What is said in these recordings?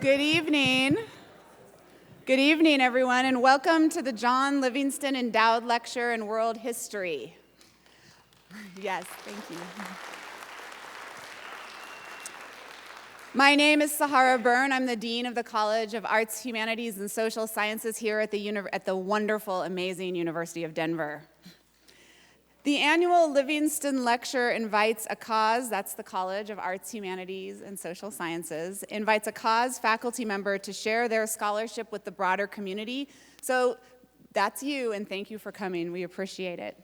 Good evening. Good evening, everyone, and welcome to the John Livingston Endowed Lecture in World History. Yes, thank you. My name is Sahara Byrne. I'm the Dean of the College of Arts, Humanities, and Social Sciences here at the wonderful, amazing University of Denver. The annual Livingston Lecture invites a cause, that's the College of Arts, Humanities, and Social Sciences, invites a cause faculty member to share their scholarship with the broader community. So that's you, and thank you for coming. We appreciate it.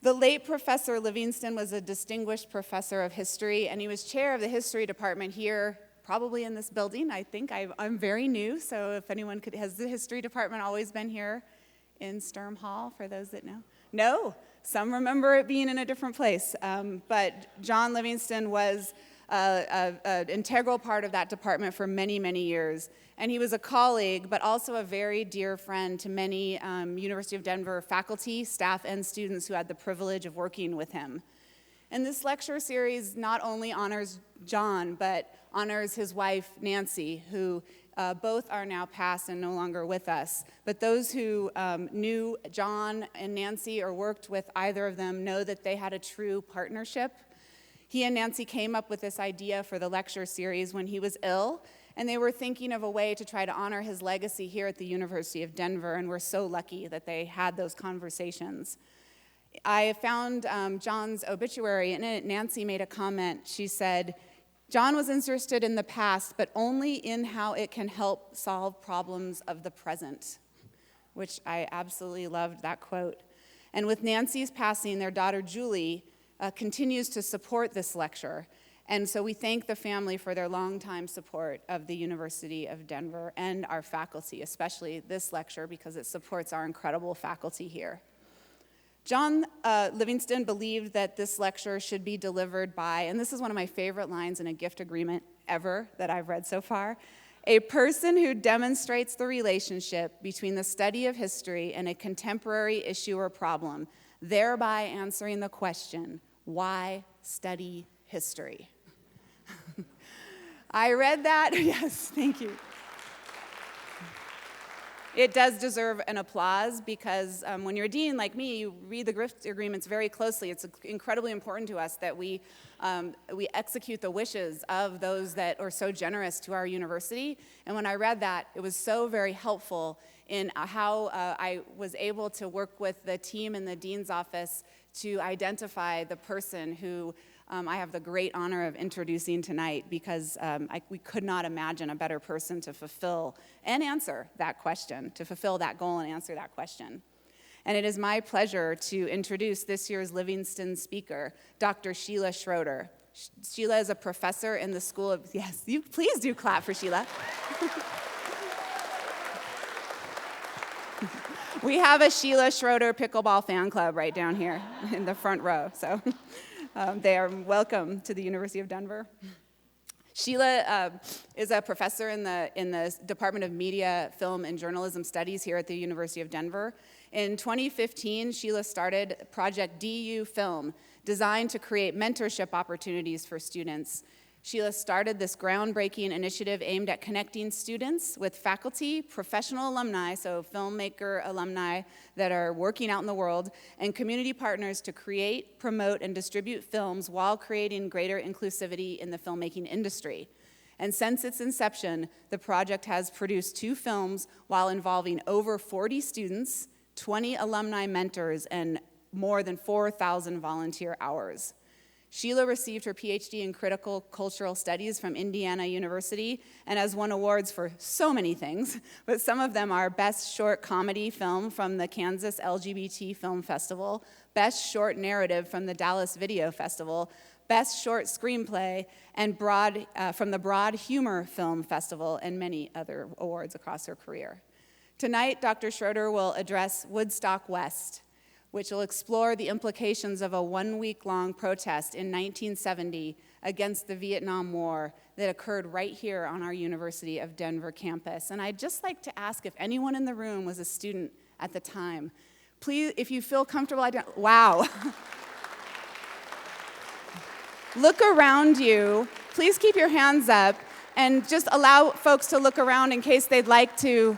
The late Professor Livingston was a distinguished professor of history, and he was chair of the history department here, probably in this building. I think I'm very new, so if anyone has the history department always been here in Sturm Hall, for those that know? No, some remember it being in a different place, but John Livingston was an integral part of that department for many, many years. And he was a colleague, but also a very dear friend to many University of Denver faculty, staff, and students who had the privilege of working with him. And this lecture series not only honors John, but honors his wife, Nancy, who both are now passed and no longer with us. But those who knew John and Nancy or worked with either of them know that they had a true partnership. He and Nancy came up with this idea for the lecture series when he was ill, and they were thinking of a way to try to honor his legacy here at the University of Denver, and we're so lucky that they had those conversations. I found John's obituary, and in it, Nancy made a comment. She said, "John was interested in the past, but only in how it can help solve problems of the present," which I absolutely loved that quote. And with Nancy's passing, their daughter Julie continues to support this lecture. And so we thank the family for their longtime support of the University of Denver and our faculty, especially this lecture, because it supports our incredible faculty here. John Livingston believed that this lecture should be delivered by, and this is one of my favorite lines in a gift agreement ever that I've read so far, a person who demonstrates the relationship between the study of history and a contemporary issue or problem, thereby answering the question, why study history? I read that, yes, thank you. It does deserve an applause because when you're a dean like me, you read the gift agreements very closely. It's incredibly important to us that we execute the wishes of those that are so generous to our university. And when I read that, it was so very helpful in how I was able to work with the team in the dean's office to identify the person who I have the great honor of introducing tonight, because we could not imagine a better person to fulfill and answer that question, to fulfill that goal and answer that question. And it is my pleasure to introduce this year's Livingston speaker, Dr. Sheila Schroeder. Sheila is a professor in the School of, yes, you please do clap for Sheila. We have a Sheila Schroeder pickleball fan club right down here in the front row, so they are welcome to the University of Denver. Sheila is a professor in the Department of Media, Film, and Journalism Studies here at the University of Denver. In 2015, Sheila started Project DU Film, designed to create mentorship opportunities for students. Sheila started this groundbreaking initiative aimed at connecting students with faculty, professional alumni, so filmmaker alumni that are working out in the world, and community partners to create, promote, and distribute films while creating greater inclusivity in the filmmaking industry. And since its inception, the project has produced 2 films while involving over 40 students, 20 alumni mentors, and more than 4,000 volunteer hours. Sheila received her PhD in Critical Cultural Studies from Indiana University and has won awards for so many things, but some of them are Best Short Comedy Film from the Kansas LGBT Film Festival, Best Short Narrative from the Dallas Video Festival, Best Short Screenplay, and from the Broad Humor Film Festival, and many other awards across her career. Tonight, Dr. Schroeder will address Woodstock West, which will explore the implications of a 1-week-long protest in 1970 against the Vietnam War that occurred right here on our University of Denver campus. And I'd just like to ask if anyone in the room was a student at the time. Please, if you feel comfortable, wow. Look around you. Please keep your hands up. and just allow folks to look around in case they'd like to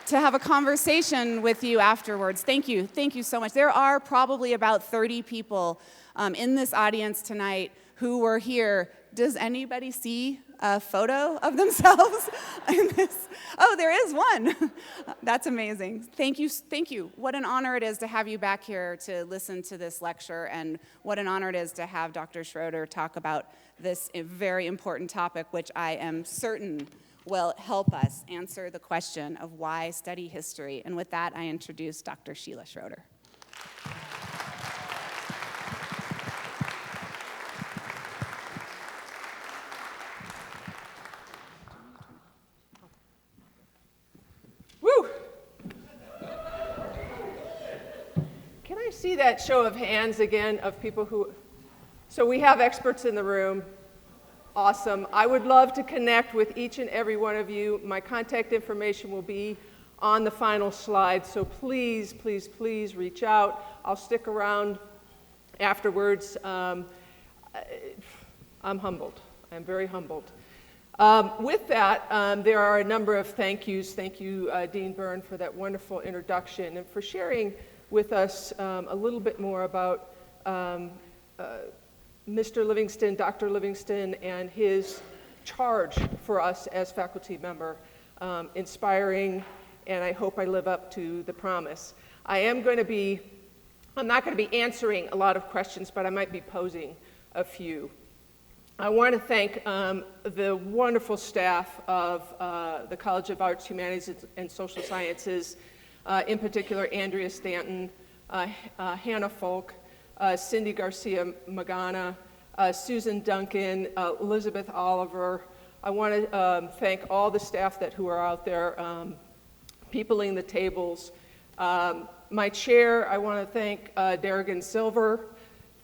have a conversation with you afterwards. Thank you so much. There are probably about 30 people in this audience tonight who were here. Does anybody see a photo of themselves in this? Oh, there is one. That's amazing. Thank you. What an honor it is to have you back here to listen to this lecture, and what an honor it is to have Dr. Schroeder talk about this very important topic, which I am certain will help us answer the question of why study history. And with that, I introduce Dr. Sheila Schroeder. Woo! Can I see that show of hands again of people who... So we have experts in the room. Awesome. I would love to connect with each and every one of you. My contact information will be on the final slide, so please, please, please reach out. I'll stick around afterwards. I'm humbled. I'm very humbled. With that, there are a number of thank yous. Thank you, Dean Byrne, for that wonderful introduction and for sharing with us a little bit more about Mr. Livingston, Dr. Livingston, and his charge for us as faculty member, inspiring, and I hope I live up to the promise. I'm not going to be answering a lot of questions, but I might be posing a few. I want to thank the wonderful staff of the College of Arts, Humanities, and Social Sciences, in particular Andrea Stanton, Hannah Folk, Cindy Garcia-Magana, Susan Duncan, Elizabeth Oliver. I want to thank all the staff who are out there peopling the tables. My chair, I want to thank Darrigan Silver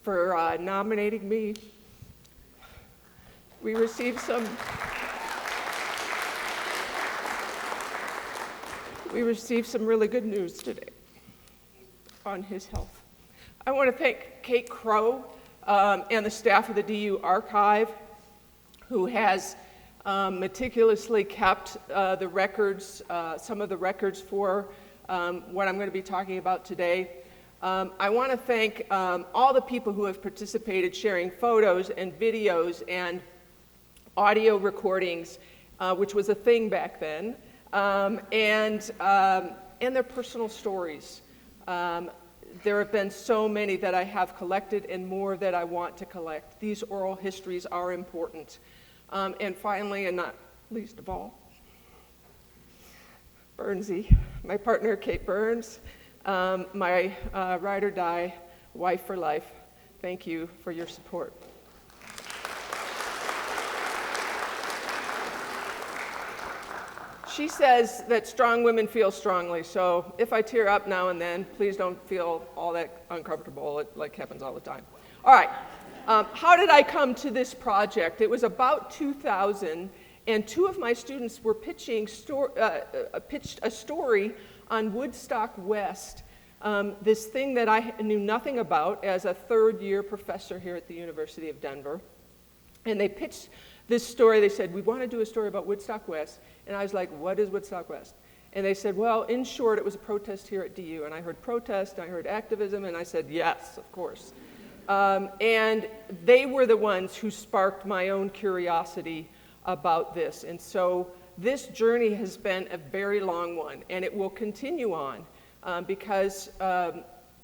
for nominating me. We received some really good news today on his health. I want to thank Kate Crow and the staff of the DU Archive, who has meticulously kept the records, some of the records for what I'm going to be talking about today. I want to thank all the people who have participated, sharing photos and videos and audio recordings, which was a thing back then, and their personal stories. There have been so many that I have collected and more that I want to collect. These oral histories are important. And finally, and not least of all, Burnsy, my partner, Kate Burns, my ride or die wife for life. Thank you for your support. She says that strong women feel strongly, so if I tear up now and then, please don't feel all that uncomfortable. It happens all the time. All right, how did I come to this project? It was about 2000, and two of my students were pitched a story on Woodstock West, this thing that I knew nothing about as a third-year professor here at the University of Denver. And they pitched this story. They said, we want to do a story about Woodstock West. And I was like, what is Woodstock West? And they said, well, in short, it was a protest here at DU. And I heard protest, I heard activism, and I said, yes, of course. And they were the ones who sparked my own curiosity about this. And so this journey has been a very long one, and it will continue on because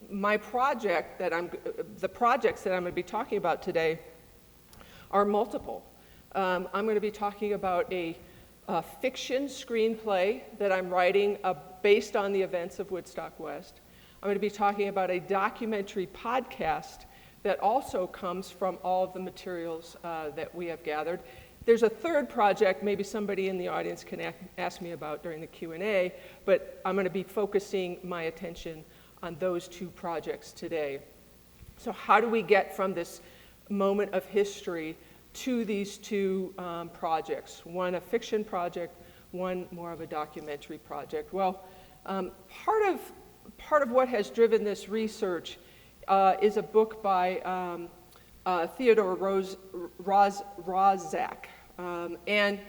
my project the projects that I'm going to be talking about today are multiple. I'm going to be talking about a fiction screenplay that I'm writing based on the events of Woodstock West. I'm going to be talking about a documentary podcast that also comes from all of the materials that we have gathered. There's a third project maybe somebody in the audience can ask me about during the Q&A, but I'm going to be focusing my attention on those two projects today. So how do we get from this moment of history to these two projects, one a fiction project, one more of a documentary project? Well, part of what has driven this research is a book by Theodore Rozak. And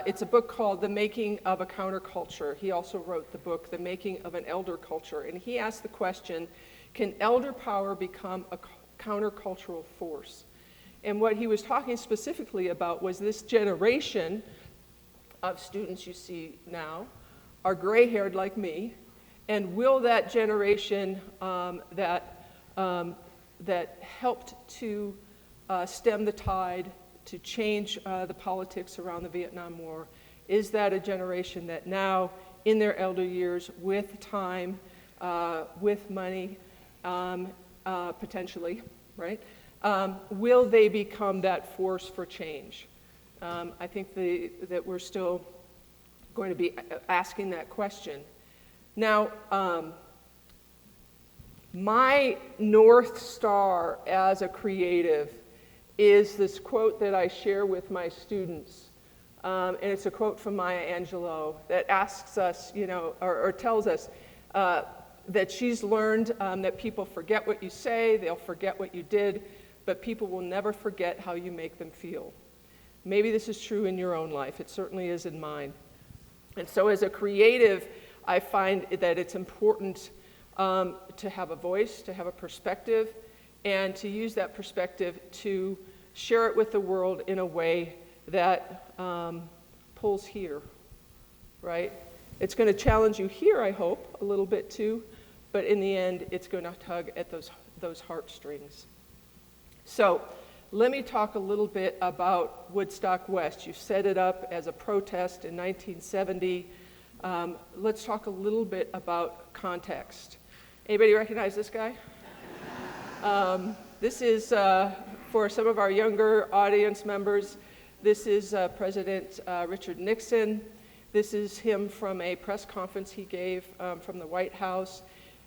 it's a book called The Making of a Counterculture. He also wrote the book, The Making of an Elder Culture. And he asked the question, can elder power become a countercultural force? And what he was talking specifically about was this generation of students you see now are gray-haired like me, and will that generation that helped to stem the tide, to change the politics around the Vietnam War, is that a generation that now, in their elder years, with time, with money, potentially, right, will they become that force for change? I think that we're still going to be asking that question. Now, my North Star as a creative is this quote that I share with my students. And it's a quote from Maya Angelou that asks us, or tells us that she's learned that people forget what you say, they'll forget what you did, but people will never forget how you make them feel. Maybe this is true in your own life. It certainly is in mine. And so as a creative, I find that it's important to have a voice, to have a perspective, and to use that perspective to share it with the world in a way that pulls here, right? It's going to challenge you here, I hope, a little bit too, but in the end, it's going to tug at those heartstrings. So let me talk a little bit about Woodstock West. You set it up as a protest in 1970. Let's talk a little bit about context. Anybody recognize this guy? This is, for some of our younger audience members, this is President Richard Nixon. This is him from a press conference he gave from the White House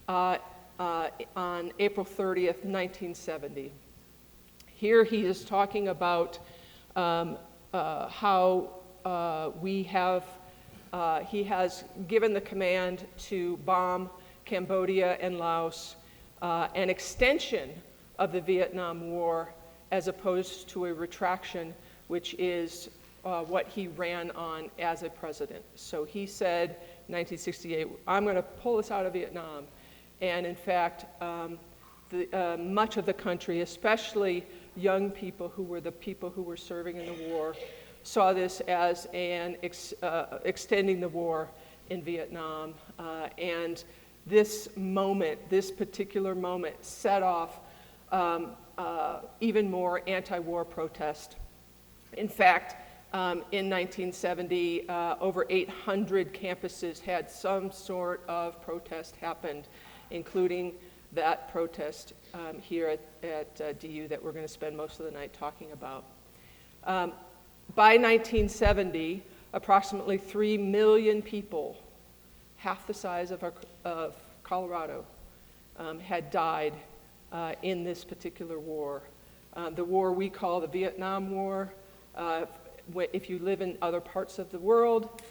on April 30th, 1970. Here he is talking about how he has given the command to bomb Cambodia and Laos, an extension of the Vietnam War as opposed to a retraction, which is what he ran on as a president. So he said in 1968, I'm going to pull us out of Vietnam. And in fact, much of the country, especially young people who were the people who were serving in the war, saw this as an extending the war in Vietnam. And this moment, this particular moment, set off even more anti-war protest. In fact, in 1970, over 800 campuses had some sort of protest happened, including that protest here at DU that we're going to spend most of the night talking about. By 1970, approximately 3 million people, half the size of Colorado, had died in this particular war. The war we call the Vietnam War. If you live in other parts of the world,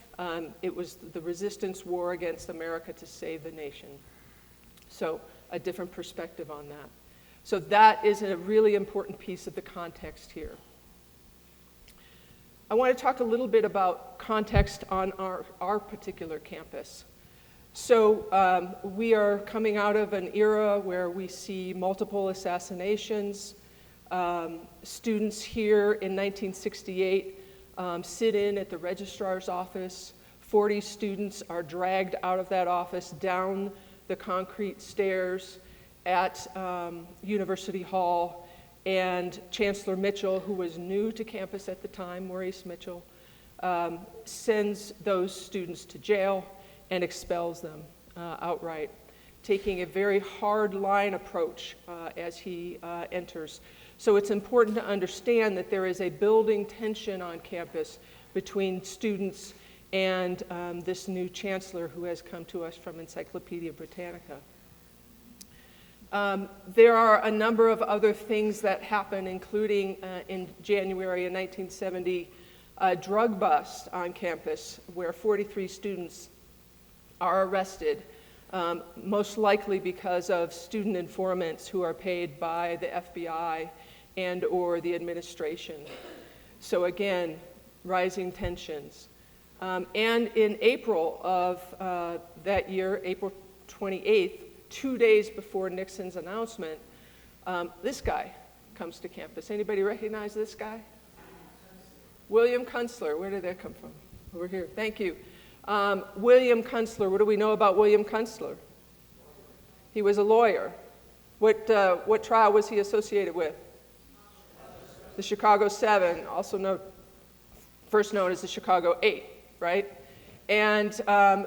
it was the resistance war against America to save the nation. So a different perspective on that. So that is a really important piece of the context here. I want to talk a little bit about context on our particular campus. So we are coming out of an era where we see multiple assassinations. Students here in 1968 sit in at the registrar's office. 40 students are dragged out of that office down the concrete stairs at University Hall, and Chancellor Mitchell, who was new to campus at the time, Maurice Mitchell, sends those students to jail and expels them outright, taking a very hard line approach as he enters. So it's important to understand that there is a building tension on campus between students and this new chancellor who has come to us from Encyclopedia Britannica. There are a number of other things that happen, including in January of 1970, a drug bust on campus where 43 students are arrested, most likely because of student informants who are paid by the FBI and or the administration. So again, rising tensions. And in April of that year, April 28th, 2 days before Nixon's announcement, this guy comes to campus. Anybody recognize this guy? William Kunstler. Where did that come from? Over here. Thank you. William Kunstler. What do we know about William Kunstler? He was a lawyer. What trial was he associated with? The Chicago 7, also first known as the Chicago 8, right? And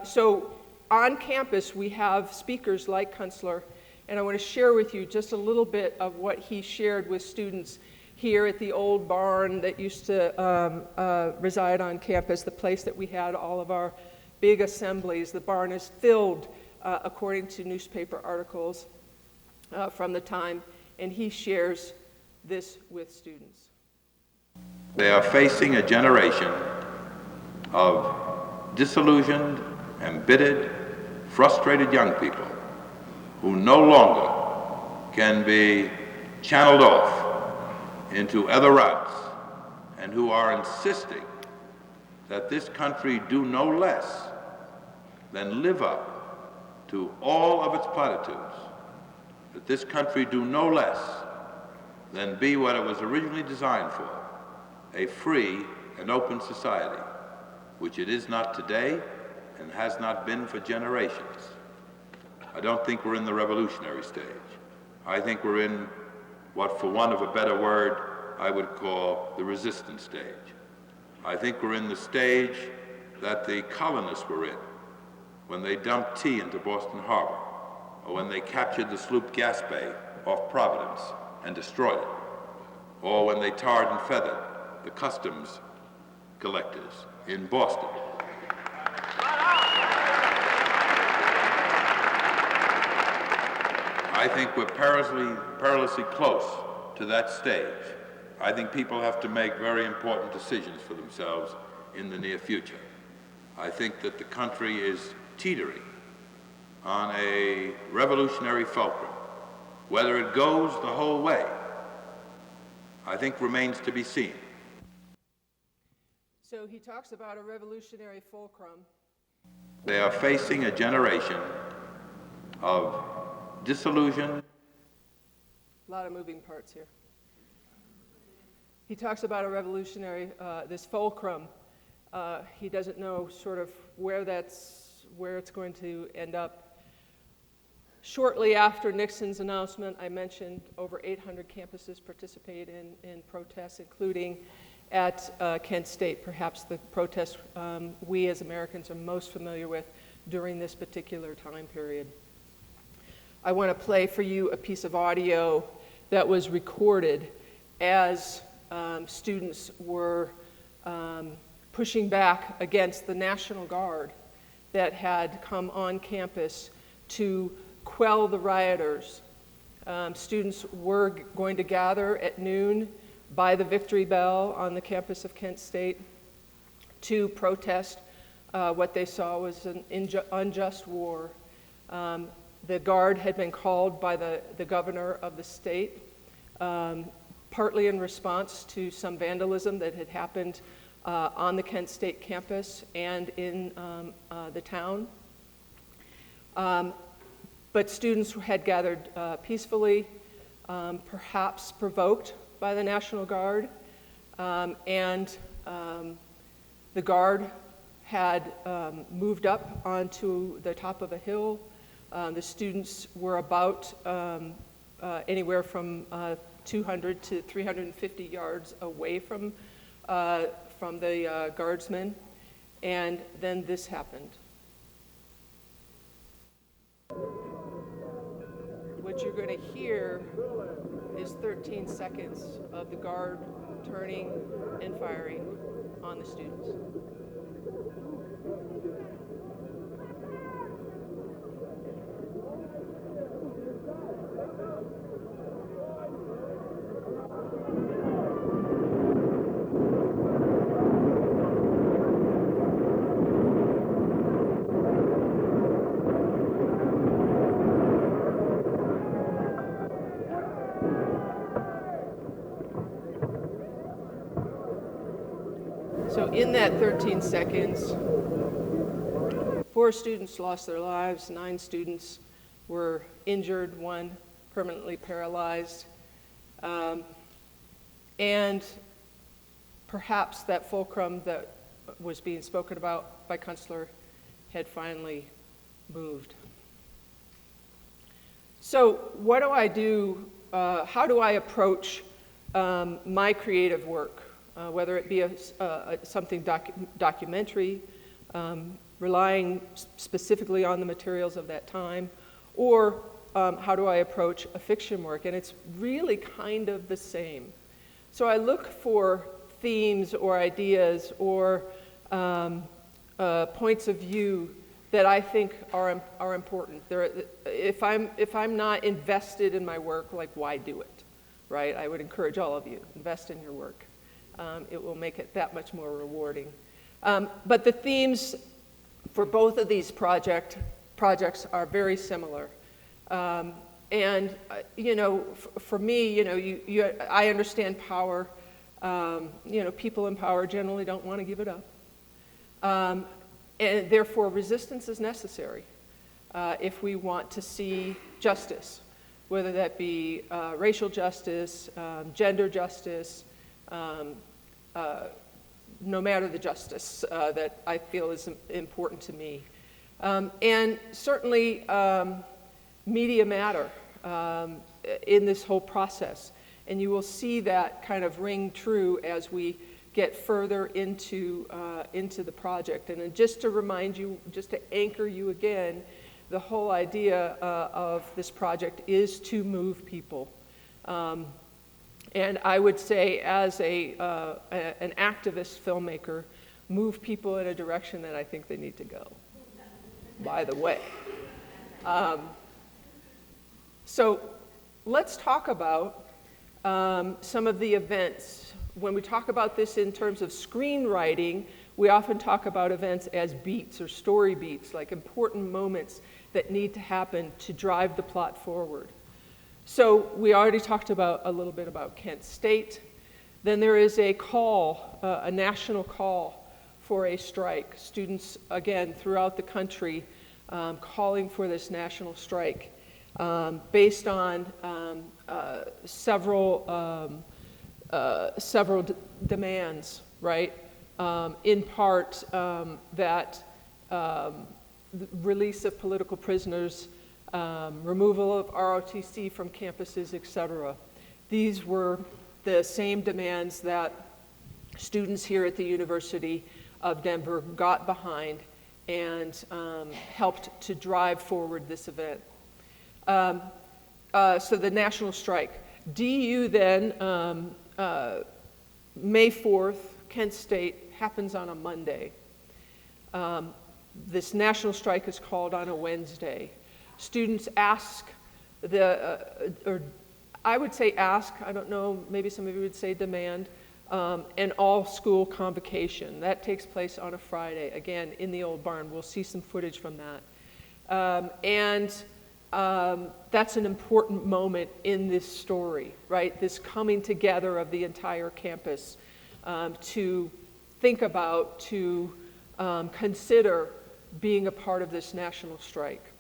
so on campus, we have speakers like Kunstler, and I want to share with you just a little bit of what he shared with students here at the old barn that used to reside on campus, the place that we had all of our big assemblies. The barn is filled, according to newspaper articles from the time, and he shares this with students. They are facing a generation of disillusioned, embittered, frustrated young people who no longer can be channeled off into other routes and who are insisting that this country do no less than live up to all of its platitudes, that this country do no less than be what it was originally designed for, a free and open society, which it is not today and has not been for generations. I don't think we're in the revolutionary stage. I think we're in what, for want of a better word, I would call the resistance stage. I think we're in the stage that the colonists were in when they dumped tea into Boston Harbor, or when they captured the sloop Gaspé off Providence and destroyed it, or when they tarred and feathered the customs collectors in Boston. I think we're perilously close to that stage. I think people have to make very important decisions for themselves in the near future. I think that the country is teetering on a revolutionary fulcrum. Whether it goes the whole way, I think remains to be seen. So he talks about a revolutionary fulcrum. They are facing a generation of disillusion. A lot of moving parts here. He talks about a revolutionary, this fulcrum. He doesn't know sort of where it's going to end up. Shortly after Nixon's announcement, I mentioned over 800 campuses participate in protests, including at Kent State, perhaps the protest we as Americans are most familiar with during this particular time period. I want to play for you a piece of audio that was recorded as students were pushing back against the National Guard that had come on campus to quell the rioters. Students were going to gather at noon by the Victory Bell on the campus of Kent State to protest what they saw was an unjust war. The Guard had been called by the governor of the state, partly in response to some vandalism that had happened on the Kent State campus and in the town. But students had gathered peacefully, perhaps provoked by the National Guard, and the Guard had moved up onto the top of a hill. The students were about anywhere from 200 to 350 yards away from the guardsmen, and then this happened. What you're going to hear is 13 seconds of the Guard turning and firing on the students. So in that 13 seconds, 4 students lost their lives, 9 students were injured, 1 permanently paralyzed. And perhaps that fulcrum that was being spoken about by Kunstler had finally moved. So what do I do? How do I approach my creative work, whether it be something documentary, relying specifically on the materials of that time, or how do I approach a fiction work? And it's really kind of the same. So I look for themes or ideas or points of view that I think are important. If I'm not invested in my work, like, why do it, right? I would encourage all of you, invest in your work. It will make it that much more rewarding. But the themes for both of these projects are very similar. And for me, I understand power. People in power generally don't want to give it up. And therefore, resistance is necessary if we want to see justice, whether that be racial justice, gender justice, no matter the justice that I feel is important to me. And certainly, media matter in this whole process. And you will see that kind of ring true as we get further into the project. And then just to remind you, just to anchor you again, the whole idea of this project is to move people. And I would say, as an activist filmmaker, move people in a direction that I think they need to go, by the way. So let's talk about some of the events. When we talk about this in terms of screenwriting, we often talk about events as beats or story beats, like important moments that need to happen to drive the plot forward. So we already talked about a little bit about Kent State. Then there is a call, a national call for a strike. Students, again, throughout the country calling for this national strike based on several demands, right? In part, that the release of political prisoners, removal of ROTC from campuses, etc. These were the same demands that students here at the University of Denver got behind and helped to drive forward this event. So the national strike. DU then, May 4th, Kent State, happens on a Monday. This national strike is called on a Wednesday. Students ask, or I would say ask, I don't know, maybe some of you would say demand, an all-school convocation. That takes place on a Friday, again, in the old barn. We'll see some footage from that. That's an important moment in this story, right? This coming together of the entire campus to think about, to consider being a part of this national strike.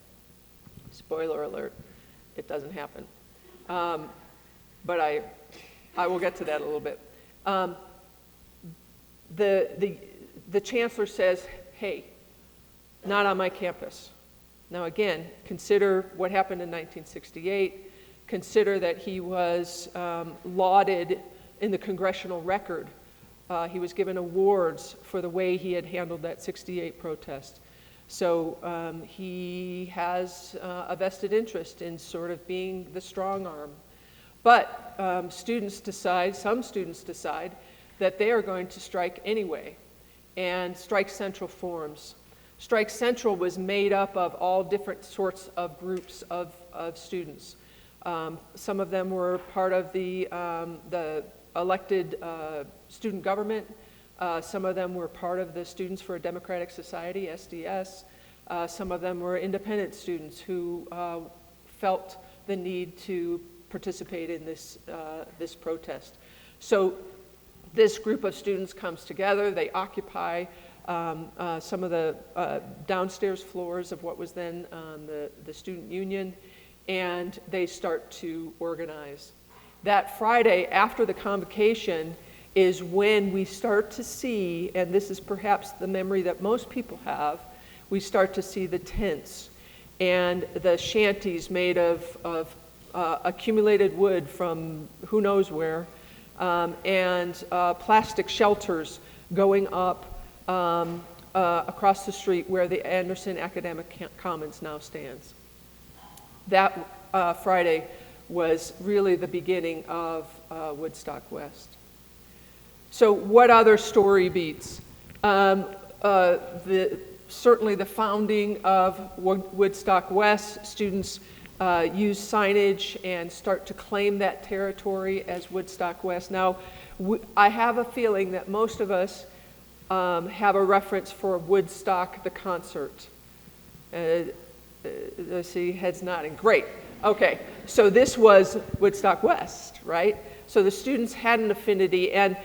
Spoiler alert, it doesn't happen. But I will get to that a little bit. The chancellor says, hey, not on my campus. Now again, consider what happened in 1968. Consider that he was lauded in the congressional record. He was given awards for the way he had handled that 68 protest. So he has a vested interest in sort of being the strong arm. But some students decide that they are going to strike anyway, and Strike Central forms. Strike Central was made up of all different sorts of groups of students. Some of them were part of the elected student government. Some of them were part of the Students for a Democratic Society, SDS. Some of them were independent students who felt the need to participate in this protest. So this group of students comes together. They occupy some of the downstairs floors of what was then the student union, and they start to organize. That Friday after the convocation is when we start to see, and this is perhaps the memory that most people have, we start to see the tents and the shanties made of accumulated wood from who knows where, and plastic shelters going up across the street where the Anderson Academic Commons now stands. That Friday was really the beginning of Woodstock West. So what other story beats? Certainly the founding of Woodstock West, students use signage and start to claim that territory as Woodstock West. Now, I have a feeling that most of us have a reference for Woodstock the concert. I see heads nodding. Great. Okay, so this was Woodstock West, right? So the students had an affinity, and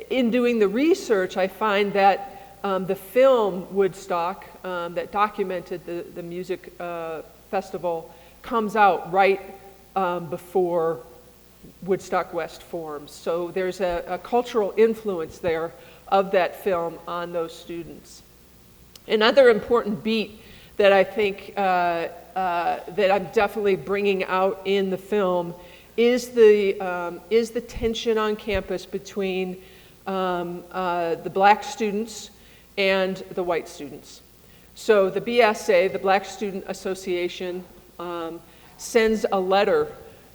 in doing the research, I find that the film Woodstock that documented the music festival comes out right before Woodstock West forms. So there's a cultural influence there of that film on those students. Another important beat that I think that I'm definitely bringing out in the film is the tension on campus between the black students and the white students. So the BSA, the Black Student Association, sends a letter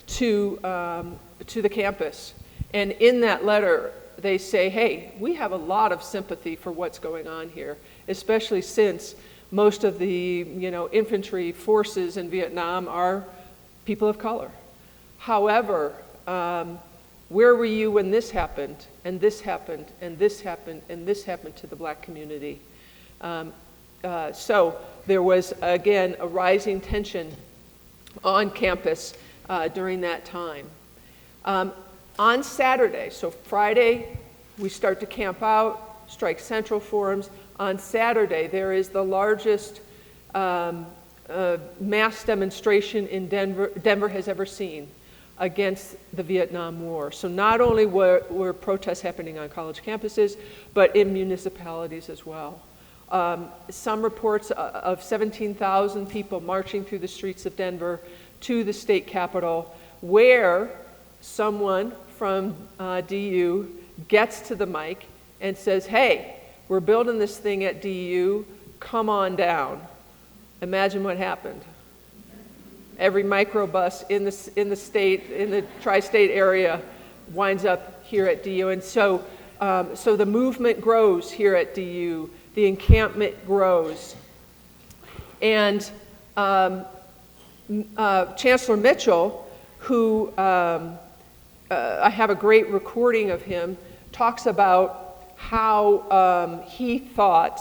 to the campus, and in that letter they say, hey, we have a lot of sympathy for what's going on here, especially since most of the infantry forces in Vietnam are people of color. However, where were you when this happened, and this happened, and this happened, and this happened to the black community? So there was, again, a rising tension on campus during that time. On Saturday, so Friday, we start to camp out, Strike Central forms. On Saturday, there is the largest mass demonstration in Denver has ever seen against the Vietnam War. So not only were protests happening on college campuses, but in municipalities as well. Some reports of 17,000 people marching through the streets of Denver to the state capitol, where someone from DU gets to the mic and says, hey, we're building this thing at DU, come on down. Imagine what happened. Every microbus in the tri-state area winds up here at DU. And so the movement grows here at DU. The encampment grows. And Chancellor Mitchell, who I have a great recording of him, talks about how he thought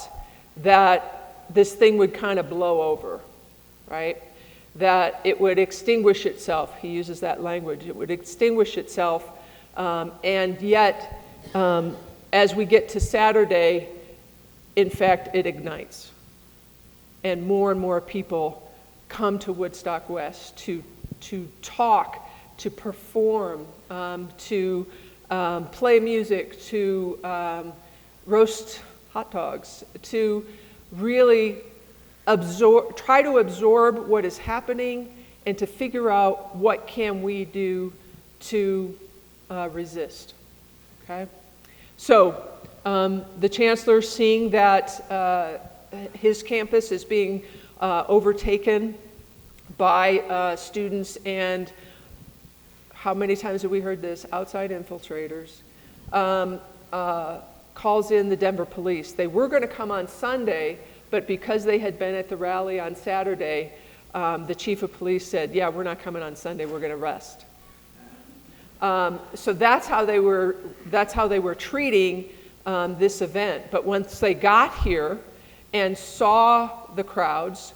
that this thing would kind of blow over, right? That it would extinguish itself. He uses that language. It would extinguish itself. And yet, as we get to Saturday, in fact, it ignites. And more people come to Woodstock West to talk, to perform, to play music, to roast hot dogs, to really try to absorb what is happening and to figure out what can we do to resist, okay? So the chancellor, seeing that his campus is being overtaken by students and, how many times have we heard this, outside infiltrators, calls in the Denver police. They were going to come on Sunday, but because they had been at the rally on Saturday, the chief of police said, yeah, we're not coming on Sunday, we're going to rest. So that's how they were treating this event. But once they got here and saw the crowds,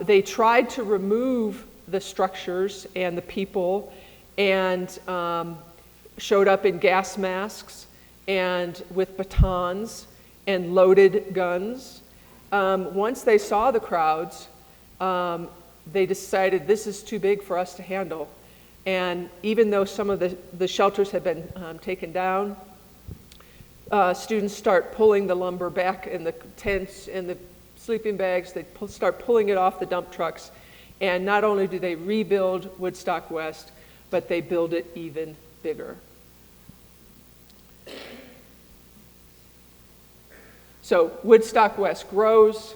they tried to remove the structures and the people, and showed up in gas masks and with batons and loaded guns. Once they saw the crowds, they decided this is too big for us to handle. And even though some of the shelters had been taken down, students start pulling the lumber back in the tents and the sleeping bags. They start pulling it off the dump trucks. And not only do they rebuild Woodstock West, but they build it even bigger. So Woodstock West grows.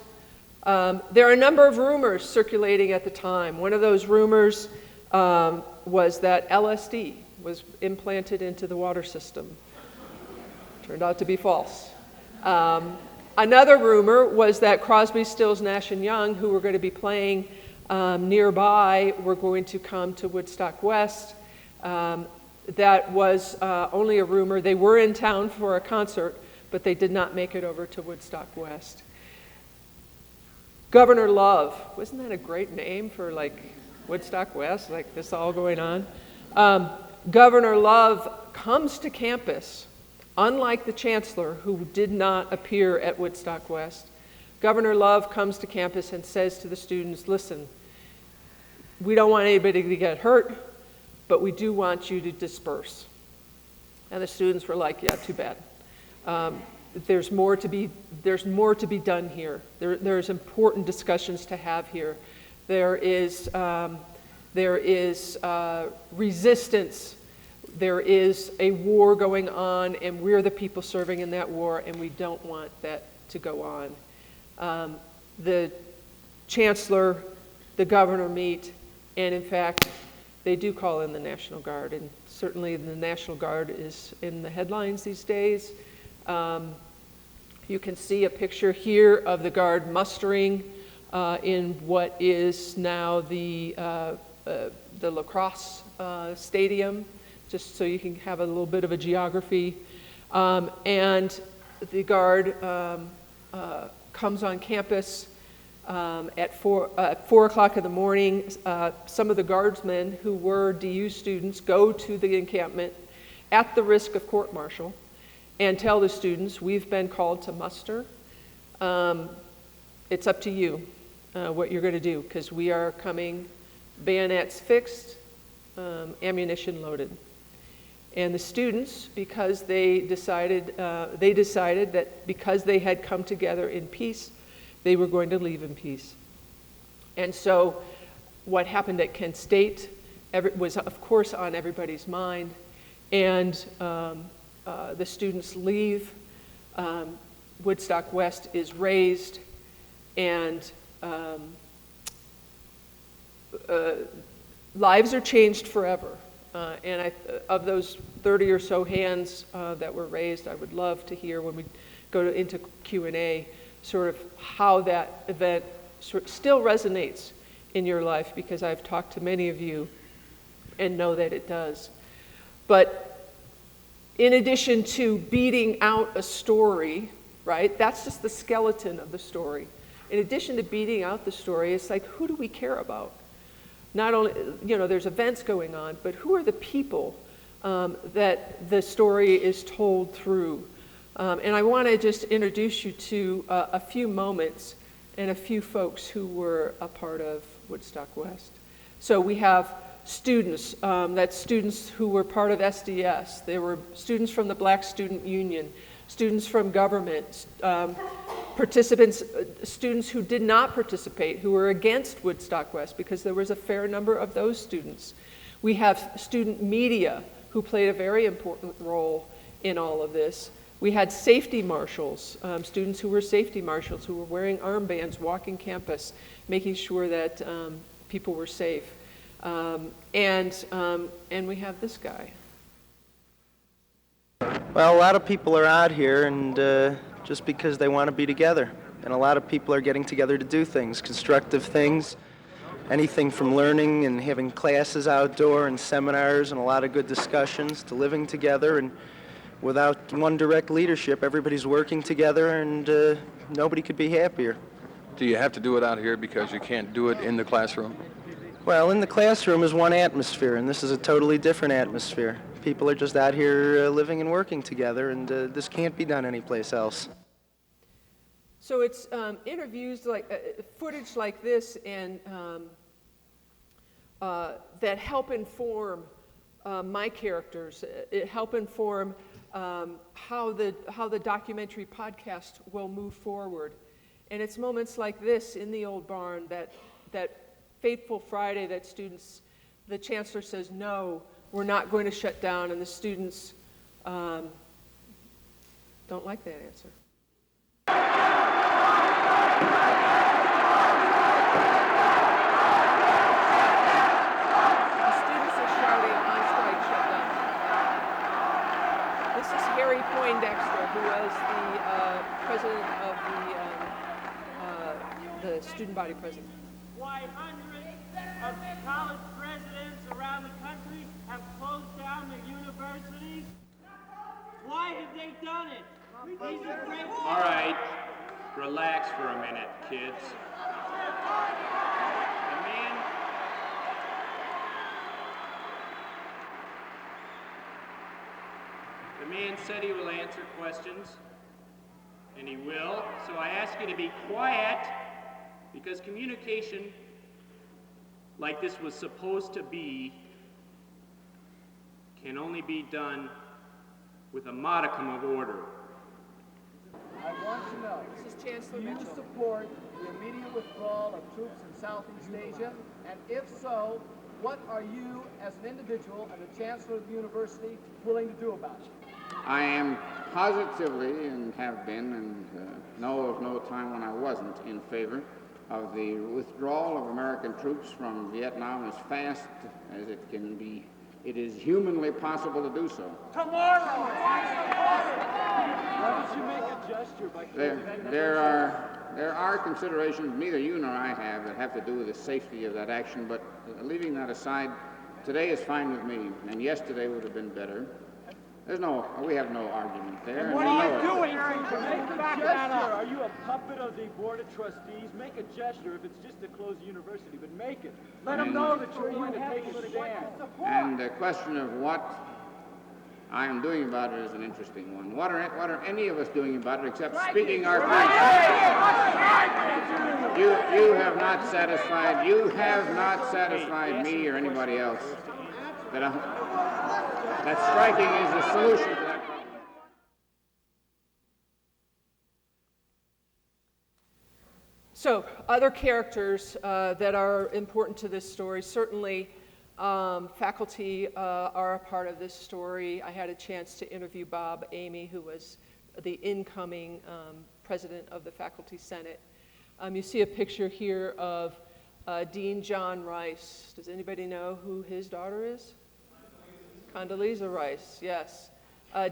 There are a number of rumors circulating at the time. One of those rumors was that LSD was implanted into the water system. Turned out to be false. Another rumor was that Crosby, Stills, Nash & Young, who were going to be playing nearby, were going to come to Woodstock West. That was only a rumor. They were in town for a concert, but they did not make it over to Woodstock West. Governor Love, wasn't that a great name for like Woodstock West, like this all going on? Governor Love comes to campus, unlike the chancellor who did not appear at Woodstock West. Governor Love comes to campus and says to the students, listen, we don't want anybody to get hurt, but we do want you to disperse. And the students were like, yeah, too bad. There's more to be done here. There's important discussions to have here. There is resistance. There is a war going on, and we're the people serving in that war, and we don't want that to go on. The chancellor, the governor meet, and in fact, they do call in the National Guard, and certainly the National Guard is in the headlines these days. You can see a picture here of the Guard mustering in what is now the lacrosse stadium, just so you can have a little bit of a geography. And the Guard comes on campus at 4 o'clock in the morning. Some of the Guardsmen who were DU students go to the encampment at the risk of court-martial and tell the students, we've been called to muster. It's up to you what you're going to do, because we are coming bayonets fixed, ammunition loaded. And the students, because they decided that because they had come together in peace, they were going to leave in peace. And so what happened at Kent State was, of course, on everybody's mind. And the students leave. Woodstock West is razed, and lives are changed forever. And of those 30 or so hands that were raised, I would love to hear when we go into Q&A sort of how that event still resonates in your life, because I've talked to many of you and know that it does. But in addition to beating out a story, right, that's just the skeleton of the story. In addition to beating out the story, it's like, who do we care about? Not only, there's events going on, but who are the people that the story is told through? And I want to just introduce you to a few moments and a few folks who were a part of Woodstock West. So we have students, that's students who were part of SDS. There were students from the Black Student Union, students from government, participants, students who did not participate, who were against Woodstock West, because there was a fair number of those students. We have student media who played a very important role in all of this. We had safety marshals, students who were safety marshals, who were wearing armbands, walking campus, making sure that people were safe. And we have this guy. Well, a lot of people are out here and just because they want to be together. And a lot of people are getting together to do things, constructive things, anything from learning and having classes outdoor and seminars and a lot of good discussions to living together. And without one direct leadership, everybody's working together and nobody could be happier. Do you have to do it out here because you can't do it in the classroom? Well, in the classroom is one atmosphere, and this is a totally different atmosphere. people are just out here living and working together, and this can't be done anyplace else. So it's interviews footage like this, and that help inform my characters. It help inform how the documentary podcast will move forward. And it's moments like this in the old barn, that fateful Friday that the chancellor says, no, we're not going to shut down, and the students don't like that answer. The students are shouting, on strike, shut down. This is Harry Poindexter, who was the president of the student body president. Why hundreds of college presidents around the country have closed down the universities? Why have they done it? These are great. All right, relax for a minute, kids. The man said he will answer questions, and he will, so I ask you to be quiet, because communication, like this was supposed to be, can only be done with a modicum of order. I want to know, This is Chancellor do you Mitchell. support the immediate withdrawal of troops in Southeast Asia? And if so, what are you, as an individual and the Chancellor of the University, willing to do about it? I am positively, and have been, and know of no time when I wasn't in favor of the withdrawal of American troops from Vietnam as fast as it can be. It is humanly possible to do so. Tomorrow! Why don't you make a gesture by There are considerations neither you nor I have that have to do with the safety of that action, but leaving that aside, today is fine with me, and yesterday would have been better. We have no argument there. What are you doing? Make a gesture. Are you a puppet of the Board of Trustees? Make a gesture if it's just to close the university, but make it. Let them know that you're going to take a stand. And the question of what I am doing about it is an interesting one. What are any of us doing about it except speaking our mind? You have not satisfied me or anybody else that striking is the solution to that problem. So, other characters that are important to this story, certainly faculty are a part of this story. I had a chance to interview Bob Amy, who was the incoming president of the Faculty Senate. You see a picture here of Dean John Rice. Does anybody know who his daughter is? Condoleezza Rice, yes.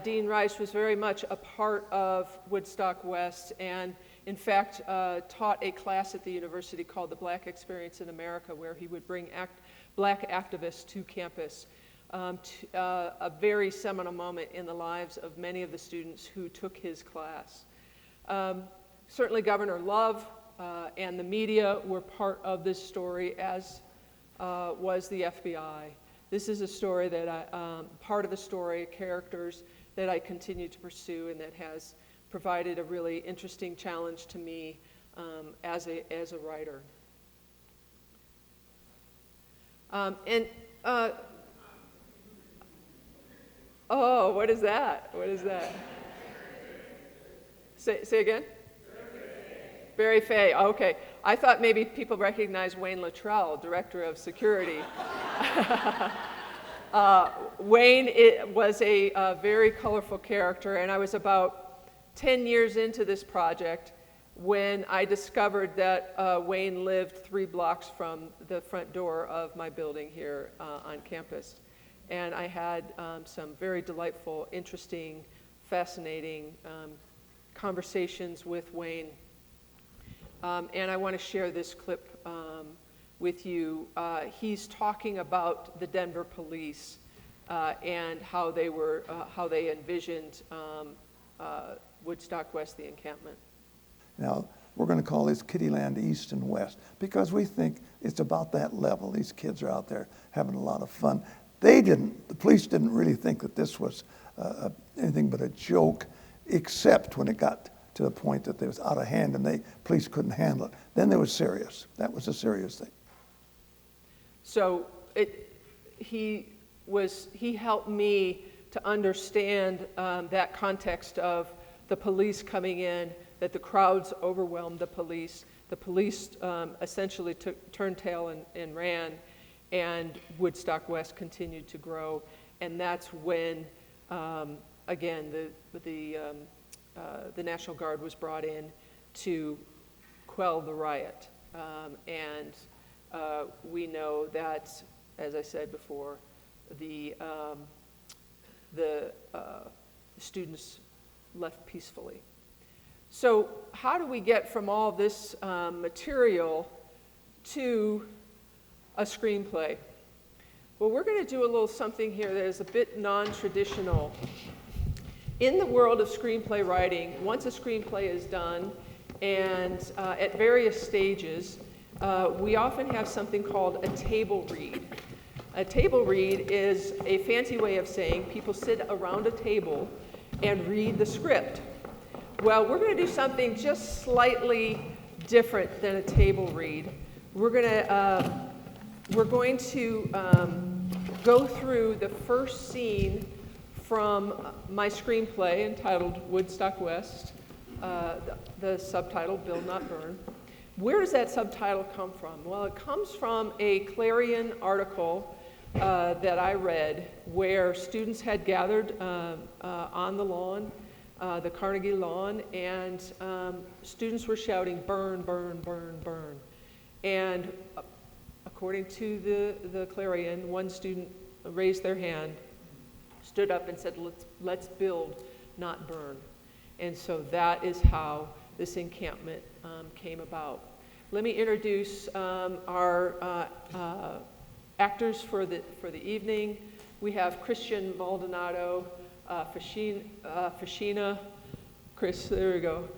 Dean Rice was very much a part of Woodstock West, and in fact taught a class at the university called the Black Experience in America, where he would bring black activists to campus. A very seminal moment in the lives of many of the students who took his class. Certainly Governor Love and the media were part of this story, as was the FBI. This is a story that part of the story, characters that I continue to pursue, and that has provided a really interesting challenge to me as a writer. Oh, what is that? What is that? Say again? Barry Fay. Okay. I thought maybe people recognize Wayne Luttrell, Director of Security. Wayne was a very colorful character, and I was about 10 years into this project when I discovered that Wayne lived 3 blocks from the front door of my building here on campus. And I had some very delightful, interesting, fascinating conversations with Wayne. And I want to share this clip with you. He's talking about the Denver police and how they envisioned Woodstock West, the encampment. Now, we're going to call this Kittyland East and West because we think it's about that level. These kids are out there having a lot of fun. the police didn't really think that this was anything but a joke, except when it got to the point that it was out of hand and police couldn't handle it. Then they were serious. That was a serious thing. So he helped me to understand that context of the police coming in, that the crowds overwhelmed the police. The police essentially turned tail and ran, and Woodstock West continued to grow. And that's when, again, the National Guard was brought in to quell the riot. And we know that, as I said before, the students left peacefully. So how do we get from all this material to a screenplay? Well, we're going to do a little something here that is a bit non-traditional. In the world of screenplay writing, once a screenplay is done, and at various stages, we often have something called a table read. A table read is a fancy way of saying people sit around a table and read the script. Well, we're going to do something just slightly different than a table read. We're going to go through the first scene from my screenplay entitled Woodstock West, the subtitle, Build Not Burn. Where does that subtitle come from? Well, it comes from a Clarion article that I read where students had gathered on the lawn, the Carnegie lawn, and students were shouting, burn, burn, burn, burn. And according to the Clarion, one student raised their hand, stood up and said, let's build, not burn. And so that is how this encampment came about. Let me introduce our actors for the evening. We have Christian Maldonado, Fashina, Chris, there we go.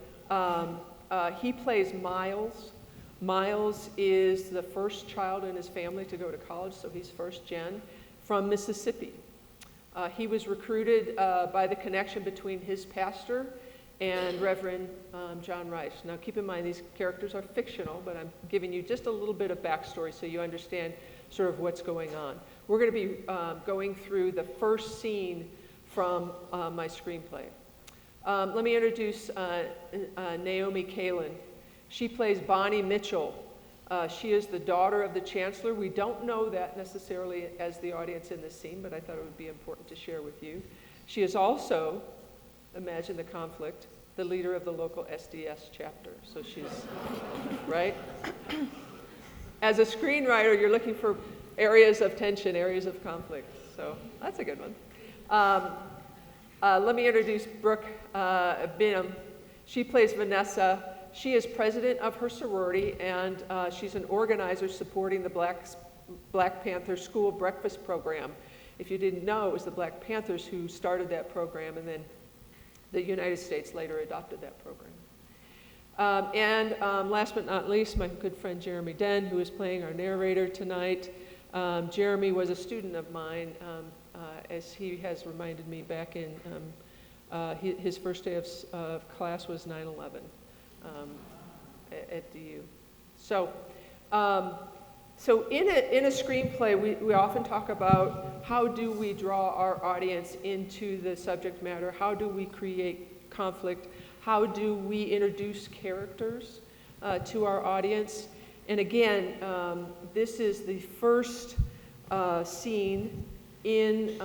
He plays Miles. Miles is the first child in his family to go to college, so he's first gen, from Mississippi. He was recruited by the connection between his pastor and Reverend John Rice. Now keep in mind these characters are fictional, but I'm giving you just a little bit of backstory so you understand sort of what's going on. We're going to be going through the first scene from my screenplay. Let me introduce Naomi Kalin. She plays Bonnie Mitchell. She is the daughter of the chancellor. We don't know that necessarily as the audience in this scene, but I thought it would be important to share with you. She is also, imagine the conflict, the leader of the local SDS chapter. So she's, right? As a screenwriter, you're looking for areas of tension, areas of conflict. So that's a good one. Let me introduce Brooke Bingham. She plays Vanessa. She is president of her sorority, and she's an organizer supporting the Black Panther School Breakfast Program. If you didn't know, it was the Black Panthers who started that program, and then the United States later adopted that program. Last but not least, my good friend Jeremy Den, who is playing our narrator tonight. Jeremy was a student of mine, as he has reminded me back in his first day of class was 9/11 at DU. So in a screenplay, we often talk about how do we draw our audience into the subject matter, how do we create conflict, how do we introduce characters to our audience. And again, this is the first scene in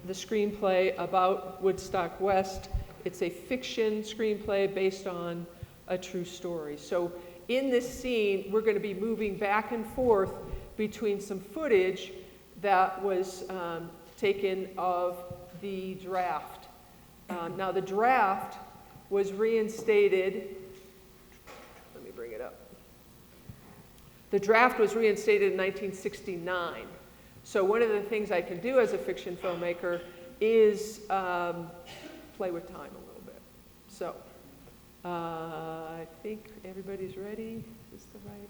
the screenplay about Woodstock West. It's a fiction screenplay based on a true story. So in this scene, we're going to be moving back and forth between some footage that was taken of the draft. Now the draft was reinstated, let me bring it up. The draft was reinstated in 1969. So one of the things I can do as a fiction filmmaker is play with time a little bit. So I think everybody's ready. Is this the right?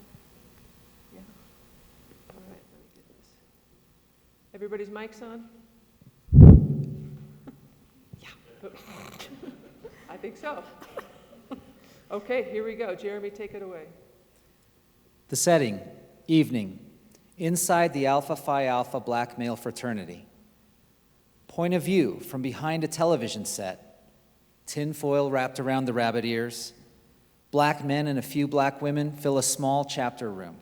Yeah. All right, let me get this. Everybody's mics on? Yeah. I think so. Okay, here we go. Jeremy, take it away. The setting, evening, inside the Alpha Phi Alpha black male fraternity. Point of view from behind a television set, tin foil wrapped around the rabbit ears. Black men and a few black women fill a small chapter room.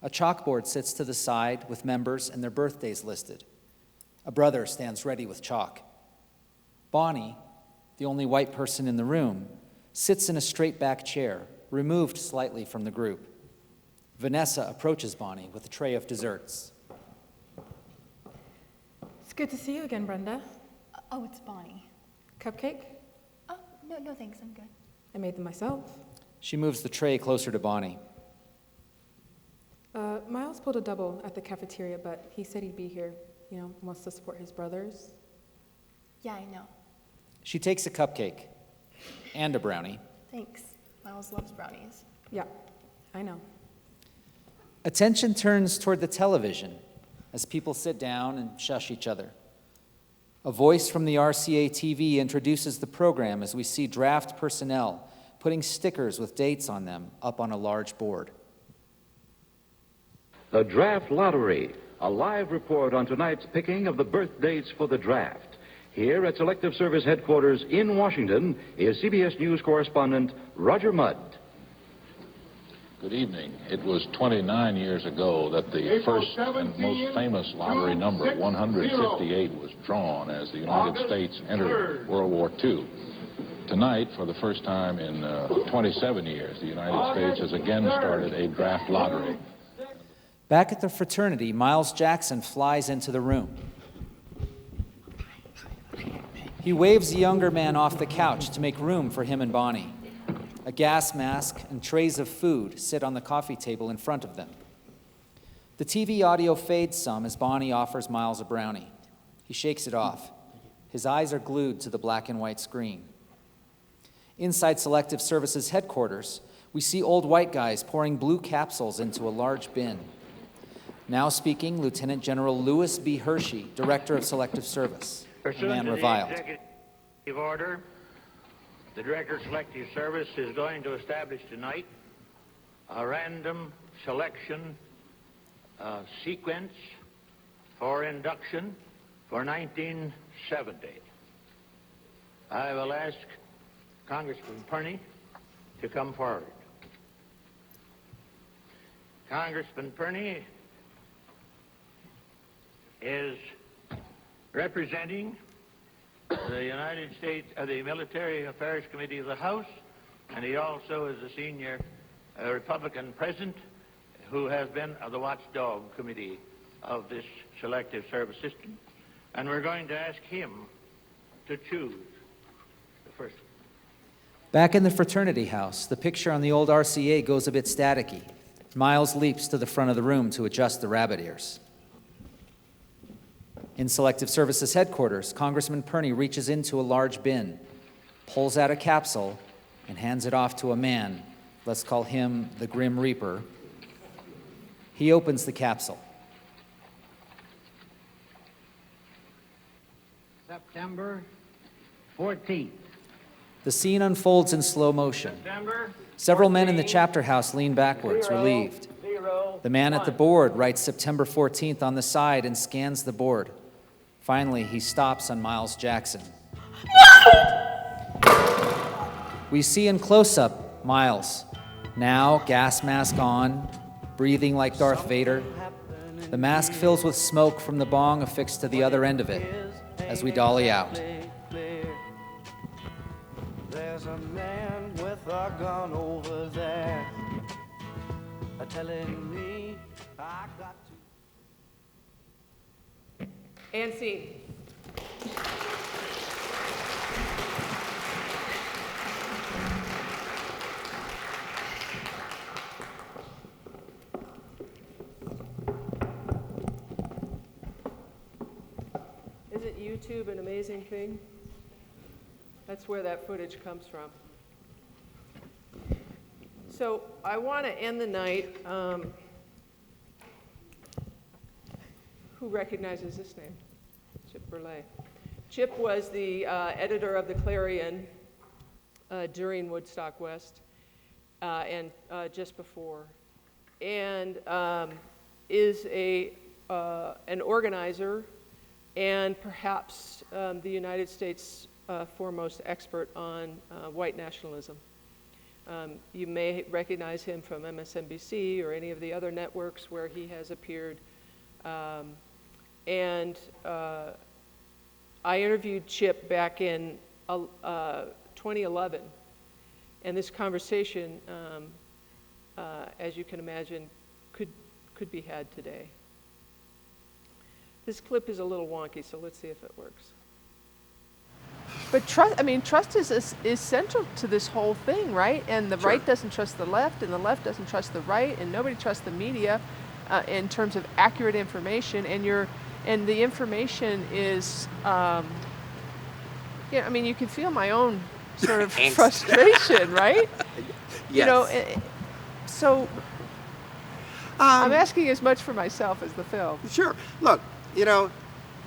A chalkboard sits to the side with members and their birthdays listed. A brother stands ready with chalk. Bonnie, the only white person in the room, sits in a straight-back chair, removed slightly from the group. Vanessa approaches Bonnie with a tray of desserts. It's good to see you again, Brenda. Oh, it's Bonnie. Cupcake? Oh, no thanks, I'm good. I made them myself. She moves the tray closer to Bonnie. Miles pulled a double at the cafeteria, but he said he'd be here. Wants to support his brothers. Yeah, I know. She takes a cupcake and a brownie. Thanks. Miles loves brownies. Yeah, I know. Attention turns toward the television as people sit down and shush each other. A voice from the RCA TV introduces the program as we see draft personnel putting stickers with dates on them up on a large board. The Draft Lottery, a live report on tonight's picking of the birth dates for the draft. Here at Selective Service Headquarters in Washington is CBS News correspondent Roger Mudd. Good evening. It was 29 years ago that the first and most famous lottery number, 158, was drawn as the United States entered World War II. Tonight, for the first time in 27 years, the United States has again started a draft lottery. Back at the fraternity, Miles Jackson flies into the room. He waves the younger man off the couch to make room for him and Bonnie. A gas mask and trays of food sit on the coffee table in front of them. The TV audio fades some as Bonnie offers Miles a brownie. He shakes it off. His eyes are glued to the black and white screen. Inside Selective Services headquarters, we see old white guys pouring blue capsules into a large bin. Now speaking, Lieutenant General Lewis B. Hershey, Director of Selective Service, a man reviled. Executive order, the Director of Selective Service is going to establish tonight a random selection sequence for induction for 1970. I will ask Congressman Perney to come forward. Congressman Perney is representing the United States, the Military Affairs Committee of the House, and he also is a senior Republican president who has been the watchdog committee of this selective service system. And we're going to ask him to choose the first. Back in the fraternity house, the picture on the old RCA goes a bit staticky. Miles leaps to the front of the room to adjust the rabbit ears. In Selective Services headquarters, Congressman Perney reaches into a large bin, pulls out a capsule, and hands it off to a man. Let's call him the Grim Reaper. He opens the capsule. September 14th. The scene unfolds in slow motion. Several men in the chapter house lean backwards, relieved. The man at the board writes September 14th on the side and scans the board. Finally, he stops on Miles Jackson. We see in close-up Miles, now gas mask on, breathing like Darth Vader. The mask fills with smoke from the bong affixed to the other end of it as we dolly out. There's a man with a gun over there telling me I got to. And scene. Isn't YouTube an amazing thing? That's where that footage comes from. So I want to end the night who recognizes this name? Chip Burleigh. Chip was the editor of the Clarion during Woodstock West and just before, and is an organizer and perhaps the United States' foremost expert on white nationalism. You may recognize him from MSNBC or any of the other networks where he has appeared. I interviewed Chip back in 2011, and this conversation, as you can imagine, could be had today. This clip is a little wonky, so let's see if it works. But trust is central to this whole thing, right? And the right doesn't trust the left, and the left doesn't trust the right, and nobody trusts the media in terms of accurate information. And the information is, you can feel my own sort of frustration, right? Yes. So I'm asking as much for myself as the film. Sure. Look,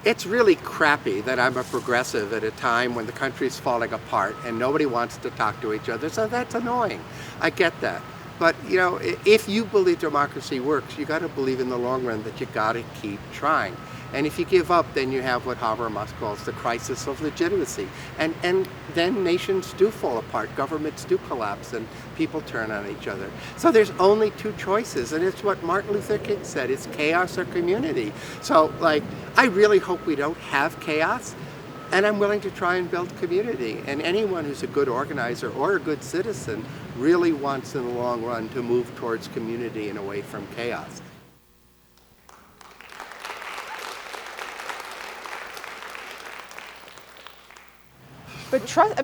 it's really crappy that I'm a progressive at a time when the country's falling apart and nobody wants to talk to each other, so that's annoying. I get that. But, if you believe democracy works, you got to believe in the long run that you got to keep trying. And if you give up, then you have what Habermas calls the crisis of legitimacy. And then nations do fall apart, governments do collapse, and people turn on each other. So there's only two choices, and it's what Martin Luther King said, it's chaos or community. So, I really hope we don't have chaos, and I'm willing to try and build community. And anyone who's a good organizer or a good citizen really wants in the long run to move towards community and away from chaos. But trust.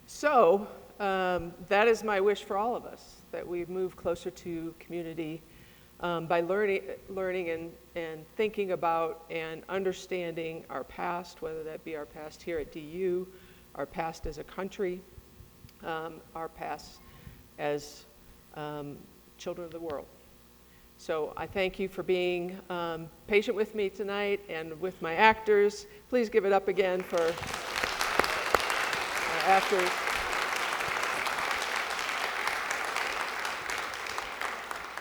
So that is my wish for all of us, that we move closer to community by learning and thinking about and understanding our past, whether that be our past here at DU, our past as a country, our past as children of the world. So I thank you for being patient with me tonight and with my actors. Please give it up again for our actors.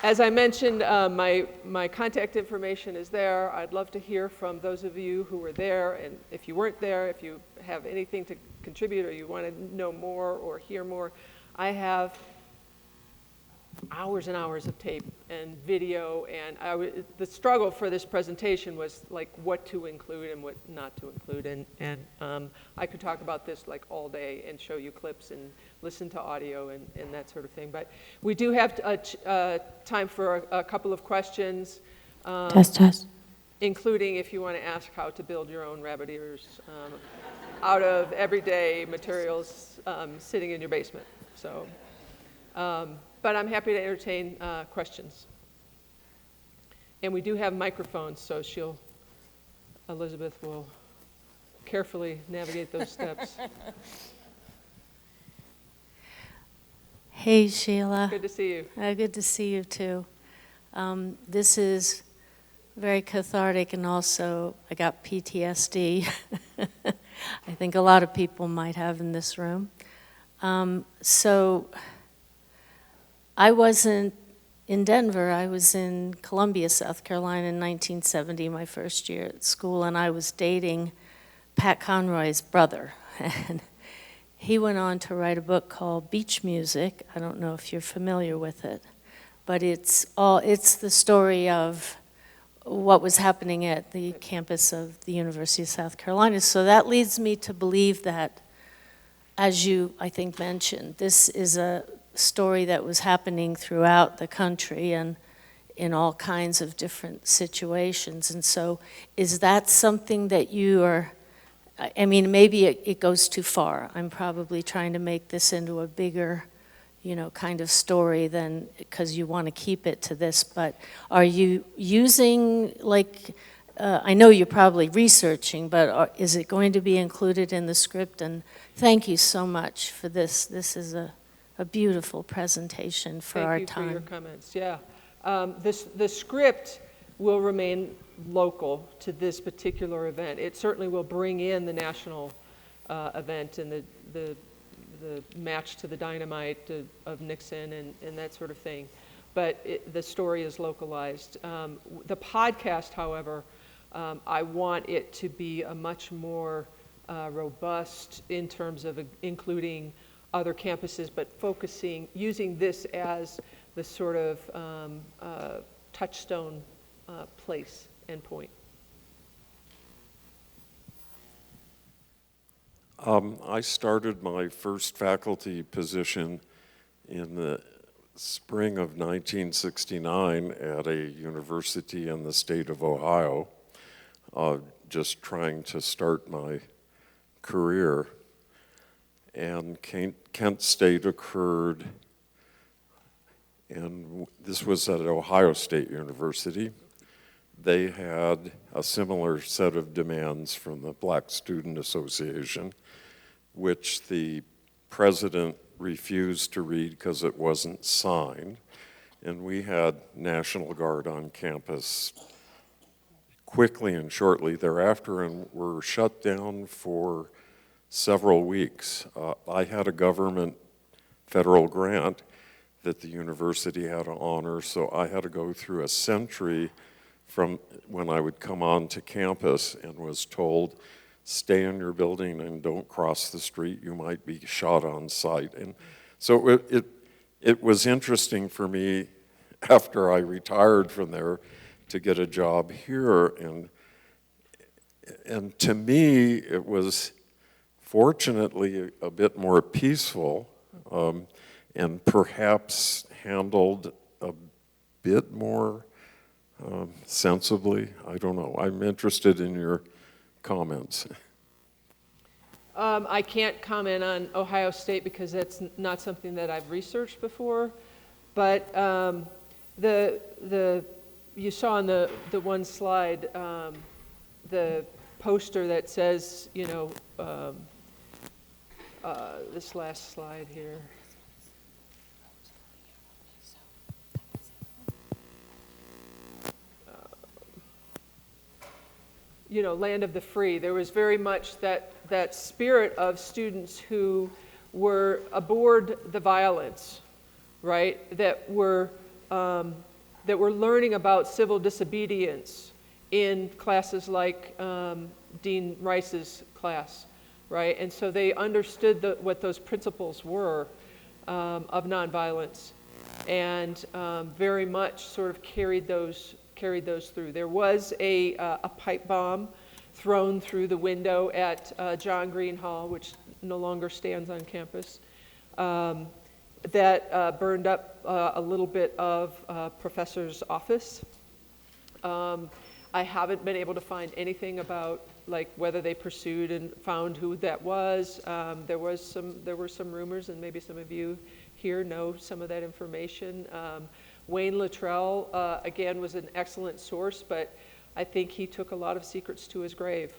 As I mentioned, my contact information is there. I'd love to hear from those of you who were there, and if you weren't there, if you have anything to contribute or you want to know more or hear more, I have hours and hours of tape and video, and the struggle for this presentation was what to include and what not to include, and I could talk about this all day and show you clips and listen to audio and that sort of thing, but we do have time for a couple of questions. Test. Including if you want to ask how to build your own rabbit ears out of everyday materials sitting in your basement. So. But I'm happy to entertain questions. And we do have microphones, so Elizabeth will carefully navigate those steps. Hey, Sheila. Good to see you. Good to see you, too. This is very cathartic, and also I got PTSD. I think a lot of people might have in this room. So I wasn't in Denver. I was in Columbia, South Carolina in 1970, my first year at school, and I was dating Pat Conroy's brother. And he went on to write a book called Beach Music. I don't know if you're familiar with it, but it's the story of what was happening at the campus of the University of South Carolina. So that leads me to believe that, as you, I think, mentioned, this is a story that was happening throughout the country and in all kinds of different situations. And so is that something that you are, maybe it goes too far. I'm probably trying to make this into a bigger, kind of story than, because you want to keep it to this, but are you using, I know you're probably researching, but is it going to be included in the script? And thank you so much for this. This is a beautiful presentation for our time. Thank you for your comments, yeah. The script will remain local to this particular event. It certainly will bring in the national event and the match to the dynamite of Nixon and that sort of thing. But the story is localized. The podcast, however, I want it to be a much more robust in terms of including other campuses, but using this as the sort of touchstone place and point. I started my first faculty position in the spring of 1969 at a university in the state of Ohio, just trying to start my career. And Kent State occurred, and this was at Ohio State University. They had a similar set of demands from the Black Student Association, which the president refused to read because it wasn't signed. And we had National Guard on campus quickly and shortly thereafter, and were shut down for several weeks. I had a government federal grant that the university had to honor, so I had to go through a century from when I would come on to campus and was told, stay in your building and don't cross the street, you might be shot on sight. And so it was interesting for me after I retired from there to get a job here, and to me it was fortunately a bit more peaceful, and perhaps handled a bit more sensibly. I don't know. I'm interested in your comments. I can't comment on Ohio State because that's not something that I've researched before, but you saw on the one slide the poster that says, you know, this last slide here. You know, land of the free. There was very much that spirit of students who were aboard the violence, right? That were learning about civil disobedience in classes like Dean Rice's class, right? And so they understood what those principles were of nonviolence, and very much sort of carried those through. There was a pipe bomb thrown through the window at John Green Hall, which no longer stands on campus, that burned up a little bit of professor's office. I haven't been able to find anything about like whether they pursued and found who that was. There were some rumors, and maybe some of you here know some of that information. Wayne Luttrell, again, was an excellent source, but I think he took a lot of secrets to his grave,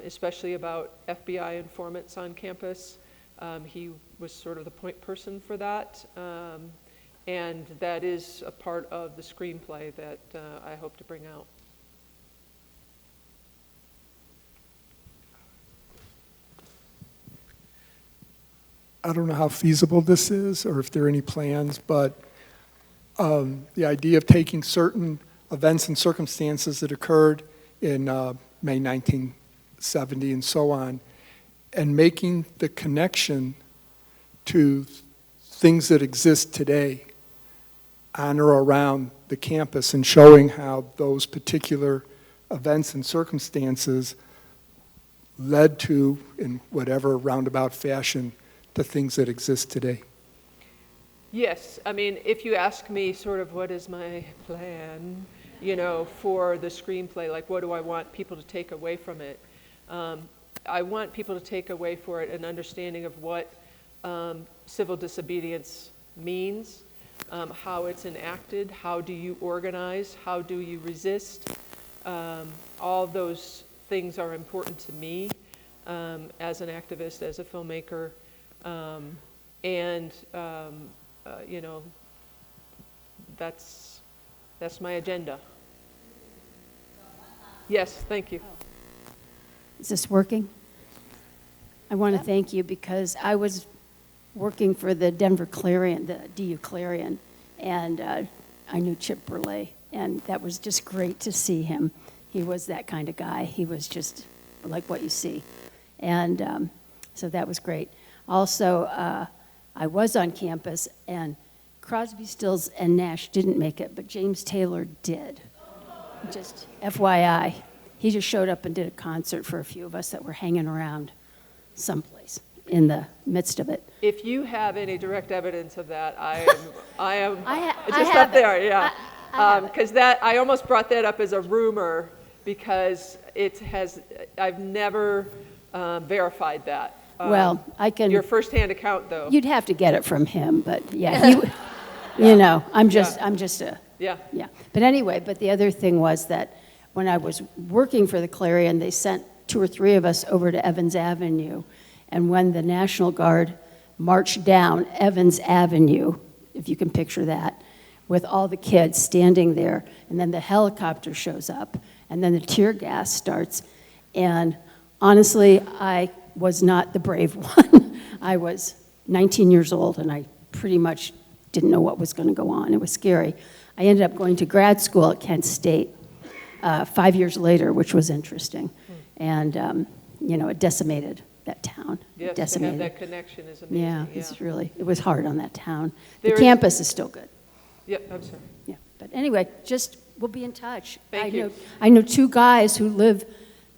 especially about FBI informants on campus. He was sort of the point person for that, and that is a part of the screenplay that I hope to bring out. I don't know how feasible this is or if there are any plans, but the idea of taking certain events and circumstances that occurred in May 1970 and so on, and making the connection to things that exist today on or around the campus, and showing how those particular events and circumstances led to, in whatever roundabout fashion, the things that exist today. Yes, I mean, if you ask me sort of what is my plan, you know, for the screenplay, like what do I want people to take away from it? I want people to take away for it an understanding of what civil disobedience means, how it's enacted, how do you organize, how do you resist. All of those things are important to me as an activist, as a filmmaker. You know, that's my agenda. Yes, thank you. Is this working? I want to thank you because I was working for the Denver Clarion, the DU Clarion, and I knew Chip Burley, and that was just great to see him. He was that kind of guy. He was just like what you see. And so that was great. Also, I was on campus, and Crosby, Stills, and Nash didn't make it, but James Taylor did. Just FYI. He just showed up and did a concert for a few of us that were hanging around someplace in the midst of it. If you have any direct evidence of that, I am I just have up there, it. yeah. Because I almost brought that up as a rumor because I've never verified that. Well, I can. Your firsthand account, though. You'd have to get it from him, but yeah, you know, I'm just a. Yeah. Yeah. But anyway, but the other thing was that when I was working for the Clarion, they sent 2 or 3 of us over to Evans Avenue, and when the National Guard marched down Evans Avenue, if you can picture that, with all the kids standing there, and then the helicopter shows up, and then the tear gas starts, and honestly, I was not the brave one. I was 19 years old, and I pretty much didn't know what was going to go on. It was scary. I ended up going to grad school at Kent State 5 years later, which was interesting. And, you know, it decimated that town. Yes, decimated. to have that connection is amazing. Yeah, it was hard on that town. There The campus is still good. Yep, I'm sorry. Yeah, but anyway, we'll be in touch. Thank you. I know 2 guys who live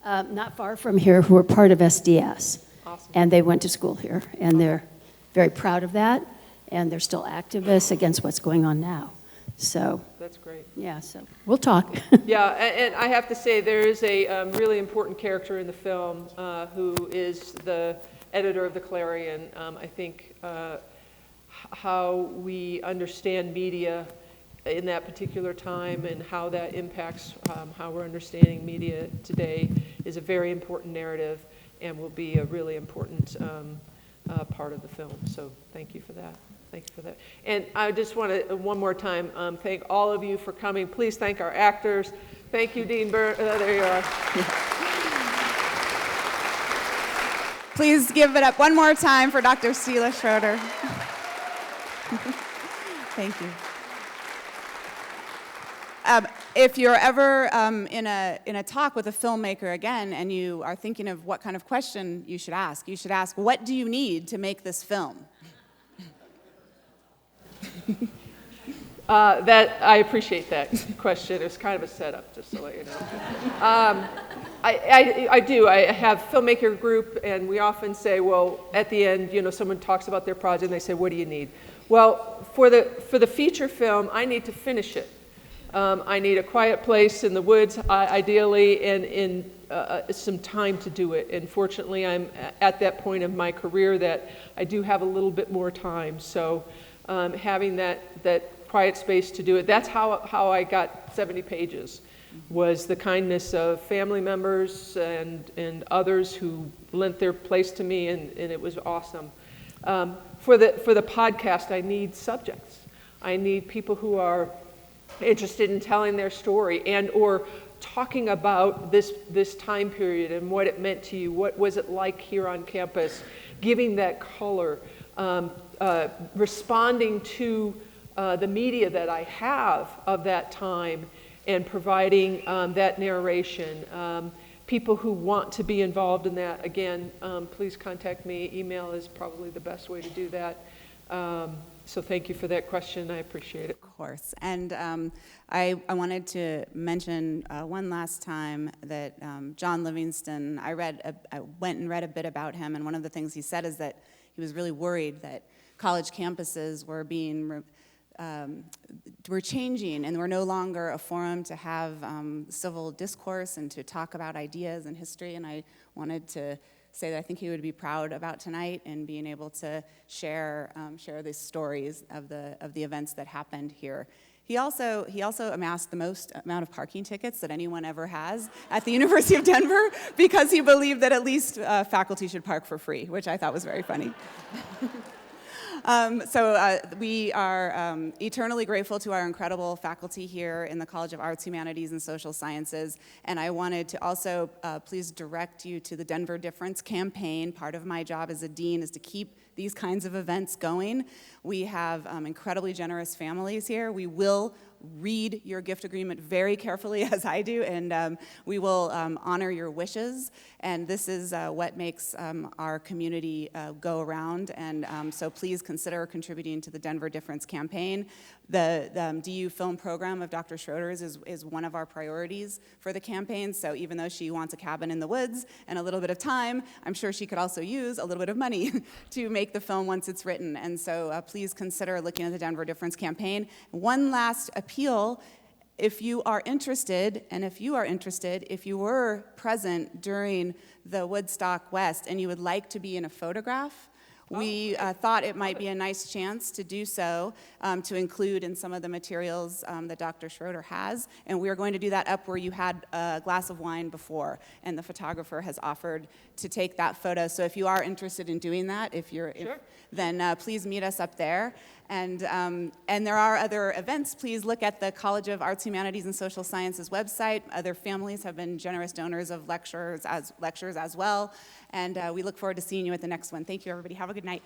not far from here who are part of SDS. Awesome. And they went to school here, and they're very proud of that, and they're still activists against what's going on now. So that's great. Yeah, so we'll talk. Yeah, and I have to say there is a really important character in the film who is the editor of the Clarion. I think how we understand media in that particular time and how that impacts how we're understanding media today is a very important narrative and will be a really important part of the film. So thank you for that. Thank you for that. And I just want to, one more time, thank all of you for coming. Please thank our actors. Thank you, Dean Burr. There you are. Please give it up one more time for Dr. Sheila Schroeder. Thank you. If you're ever in a talk with a filmmaker again and you are thinking of what kind of question you should ask, what do you need to make this film? I appreciate that question. It was kind of a setup, just to let you know. I do. I have a filmmaker group, and we often say, well, at the end, you know, someone talks about their project, and they say, what do you need? Well, for the feature film, I need to finish it. I need a quiet place in the woods, ideally, and in some time to do it. And fortunately, I'm at that point in my career that I do have a little bit more time. So having that quiet space to do it, that's how I got 70 pages, was the kindness of family members and others who lent their place to me, and it was awesome. For the podcast, I need subjects. I need people who are interested in telling their story and or talking about this time period and what it meant to you. What was it like here on campus? Giving that color, responding to the media that I have of that time and providing that narration. People who want to be involved in that, again, please contact me. Email is probably the best way to do that. So thank you for that question. I appreciate it. Of course. And I wanted to mention one last time that John Livingston, I went and read a bit about him, and one of the things he said is that he was really worried that college campuses were were changing and were no longer a forum to have civil discourse and to talk about ideas and history. And I wanted to say that I think he would be proud about tonight and being able to share these stories of the events that happened here. He also amassed the most amount of parking tickets that anyone ever has at the University of Denver because he believed that at least faculty should park for free, which I thought was very funny. We are eternally grateful to our incredible faculty here in the College of Arts, Humanities, and Social Sciences. And I wanted to also please direct you to the Denver Difference campaign. Part of my job as a dean is to keep these kinds of events going. We have incredibly generous families here. We will read your gift agreement very carefully, as I do, and we will honor your wishes. And this is what makes our community go around. And so please consider contributing to the Denver Difference campaign. The DU film program of Dr. Schroeder's is one of our priorities for the campaign. So even though she wants a cabin in the woods and a little bit of time, I'm sure she could also use a little bit of money to make the film once it's written. And so please consider looking at the Denver Difference campaign. One last appeal. If you are interested, if you were present during the Woodstock West and you would like to be in a photograph, we thought it might be a nice chance to do so, to include in some of the materials that Dr. Schroeder has. And we are going to do that up where you had a glass of wine before, and the photographer has offered to take that photo. So if you are interested in doing that, then please meet us up there. And there are other events. Please look at the College of Arts, Humanities, and Social Sciences website. Other families have been generous donors of lectures as well. And we look forward to seeing you at the next one. Thank you, everybody. Have a good night.